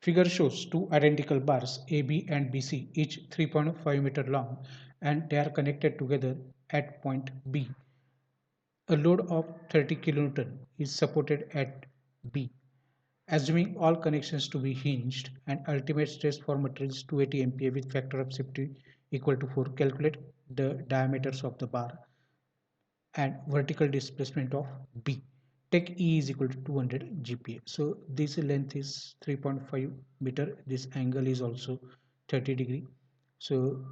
Figure shows two identical bars AB and BC, each 3.5 meter long, and they are connected together at point B. A load of 30 kN is supported at B. Assuming all connections to be hinged and ultimate stress for material is 280 MPa with factor of safety equal to 4, calculate the diameters of the bar and vertical displacement of B. Take E is equal to 200 GPa. So this length is 3.5 meter. This angle is also 30 degree. So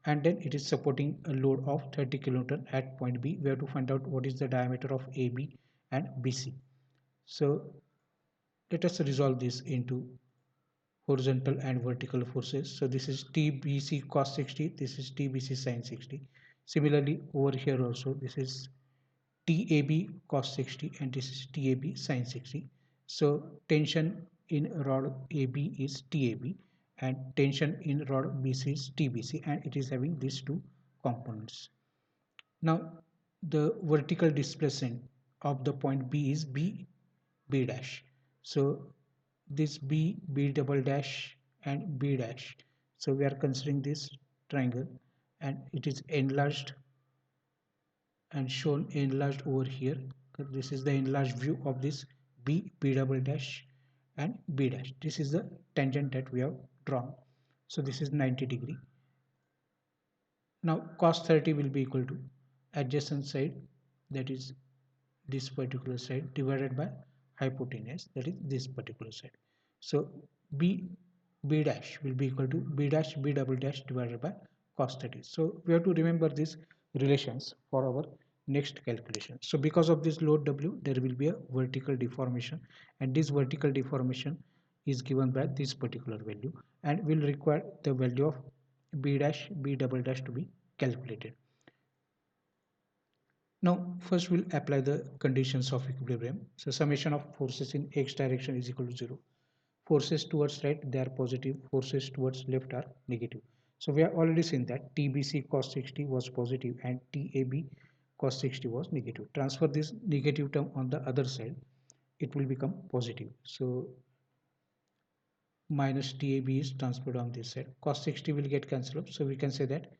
and then it is supporting a load of 30 kilonewton at point B. We have to find out what is the diameter of AB and BC. So let us resolve this into horizontal and vertical forces. So this is TBC cos 60. This is TBC sin 60. Similarly, over here also this is TAB cos 60 and this is TAB sin 60. So tension in rod AB is TAB and tension in rod BC is TBC, and it is having these two components. Now the vertical displacement of the point B is B dash. So this B double dash and B dash. So we are considering this triangle and it is enlarged and shown enlarged over here. This is the enlarged view of this B double dash and B dash. This is the tangent that we have drawn. So this is 90 degree. Now cos 30 will be equal to adjacent side, that is this particular side, divided by hypotenuse, that is this particular side. So B dash will be equal to B dash B double dash divided by cos 30. So we have to remember these relations for our next calculation. So because of this load W, there will be a vertical deformation, and this vertical deformation is given by this particular value, and will require the value of B dash B double dash to be calculated. Now first we'll apply the conditions of equilibrium. So summation of forces in x direction is equal to 0. Forces towards right, they are positive. Forces towards left are negative. So we have already seen that TBC cos 60 was positive and TAB cos 60 was negative. Transfer this negative term on the other side, it will become positive. So minus TAB is transferred on this side. Cos 60 will get cancelled up. So we can say that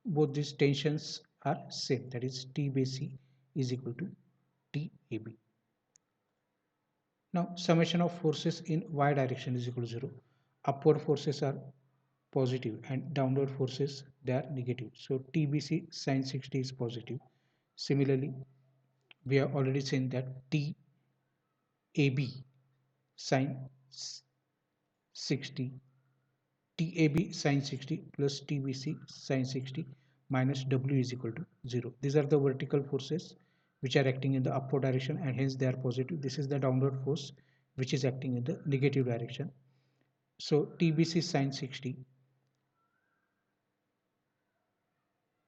both these tensions are same. That is TBC is equal to TAB. Now summation of forces in y direction is equal to 0. Upward forces are positive and downward forces they are negative. So TBC sin 60 is positive. Similarly, we have already seen that TAB sin 60, TAB sin 60 plus TBC sin 60 minus W is equal to 0. These are the vertical forces which are acting in the upward direction, and hence they are positive. This is the downward force which is acting in the negative direction. So TBC sin 60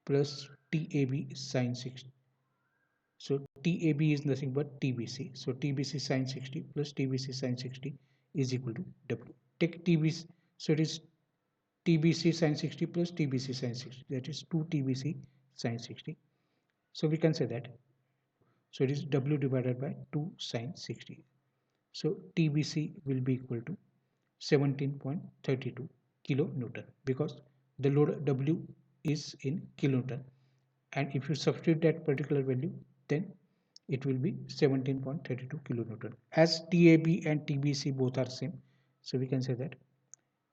plus TAB sin 60. So TAB is nothing but TBC. So TBC sin 60 plus TBC sin 60 is equal to W. Take TBC. So it is TBC sin 60 plus TBC sin 60. That is 2 TBC sin 60. So we can say that. So it is W divided by 2 sin 60. So TBC will be equal to 17.32 kilonewton, because the load W is in kilonewton, and if you substitute that particular value, then it will be 17.32 kilonewton. As TAB and TBC both are same, so we can say that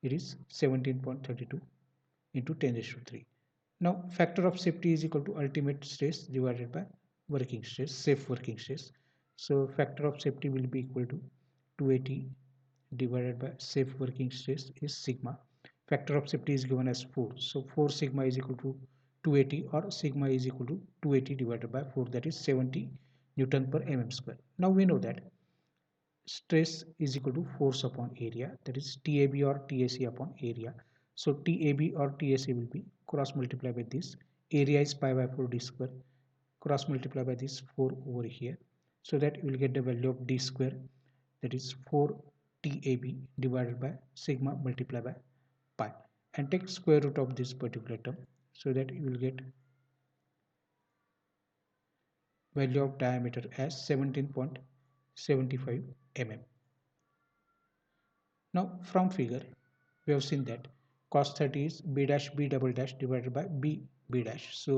it is 17.32 into 10 raised to 3. Now factor of safety is equal to ultimate stress divided by working stress, safe working stress. So factor of safety will be equal to 280 divided by safe working stress is sigma. Factor of safety is given as 4. So 4 sigma is equal to 280, or sigma is equal to 280 divided by 4, that is 70 Newton per mm square. Now we know that stress is equal to force upon area, that is TAB or TAC upon area. So TAB or TAC will be cross multiply by this. Area is pi by 4 d square. Cross multiply by this 4 over here. So that you will get the value of d square, that is 4 TAB divided by sigma multiplied by pi, and take square root of this particular term, so that you will get value of diameter as 17.75 mm. Now from figure we have seen that cos 30 is b dash b double dash divided by b b dash. So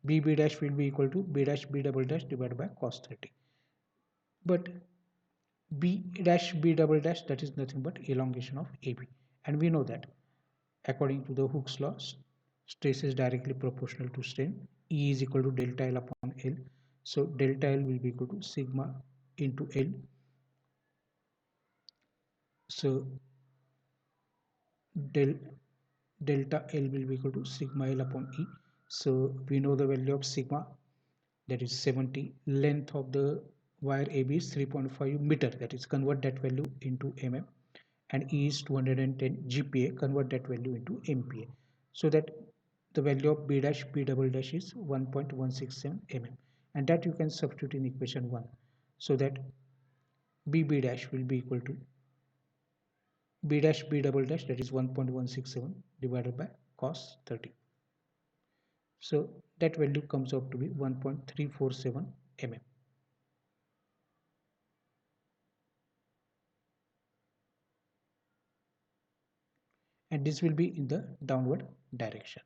b dash will be equal to b dash b double dash divided by cos 30. But b dash b double dash, that is nothing but elongation of AB, and we know that according to the Hooke's law, stress is directly proportional to strain. E is equal to delta L upon L. So delta L will be equal to sigma into L. So del delta L will be equal to sigma L upon E. So we know the value of sigma, that is 70. Length of the wire AB is 3.5 meter, that is convert that value into mm, and E is 210 GPa, convert that value into MPa, so that the value of B dash B double dash is 1.167 mm, and that you can substitute in equation 1, so that B dash will be equal to B dash B double dash, that is 1.167 divided by cos 30. So that value comes out to be 1.347 mm, and this will be in the downward direction.